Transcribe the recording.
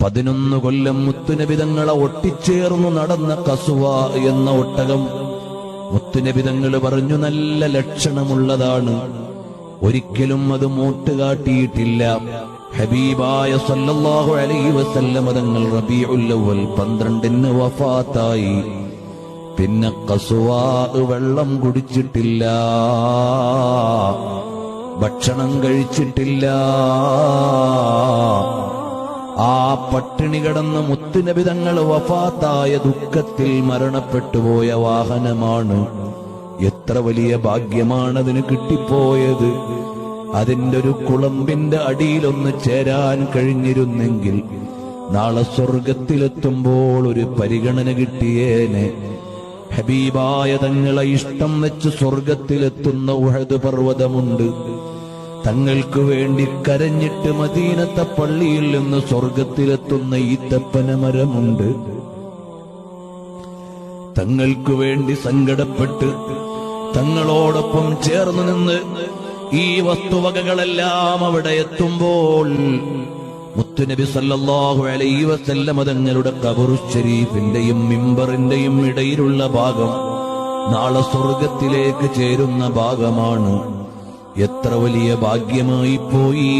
11 കൊല്ലം മുത്തുനബി തങ്ങളെ ഒട്ടിച്ചേർന്നു നടന്ന ഖസ്വ എന്ന ഒട്ടകം മുത്തുനബി തങ്ങൾ പറഞ്ഞു നല്ല ലക്ഷണമുള്ളതാണ്, ഒരിക്കലും അത് മൂട്ടുകാട്ടിയിട്ടില്ല. ഹബീബായ സല്ലല്ലാഹു അലൈഹി വസല്ലം തങ്ങൾ റബീഉൽ അവ്വൽ 12 വഫാത്തായി. പിന്നെ ഖസ്വ വെള്ളം കുടിച്ചിട്ടില്ല, ഭക്ഷണം കഴിച്ചിട്ടില്ല. ആ പട്ടിണി കിടന്ന് മുത്തുനബി തങ്ങൾ വഫാത്തായ ദുഃഖത്തിൽ മരണപ്പെട്ടുപോയ വാഹനമാണ്. എത്ര വലിയ ഭാഗ്യമാണതിന് കിട്ടിപ്പോയത്. അതിന്റെ ഒരു കുളമ്പിന്റെ അടിയിലൊന്ന് ചേരാൻ കഴിഞ്ഞിരുന്നെങ്കിൽ നാളെ സ്വർഗത്തിലെത്തുമ്പോൾ ഒരു പരിഗണന കിട്ടിയേനെ. ഹബീബായ തങ്ങളെ ഇഷ്ടം വെച്ച് സ്വർഗത്തിലെത്തുന്ന ഉഹദ് പർവ്വതമുണ്ട്. തങ്ങൾക്ക് വേണ്ടി കരഞ്ഞിട്ട് മദീനത്തെ പള്ളിയിൽ നിന്ന് സ്വർഗത്തിലെത്തുന്ന ഈത്തപ്പന മരമുണ്ട്. തങ്ങൾക്ക് വേണ്ടി സങ്കടപ്പെട്ട് തങ്ങളോടൊപ്പം ചേർന്ന് നിന്ന് ഈ വസ്തുവകകളെല്ലാം അവിടെ എത്തുമ്പോൾ മുത്തുനബി സല്ലല്ലാഹു അലൈഹി വസല്ലം തങ്ങളുടെ ഖബറു ശരീഫിന്റെയും മിമ്പറിന്റെയും ഇടയിലുള്ള ഭാഗം നാളെ സ്വർഗത്തിലേക്ക് ചേരുന്ന ഭാഗമാണ്. എത്ര വലിയ ഭാഗ്യമായി പോയി.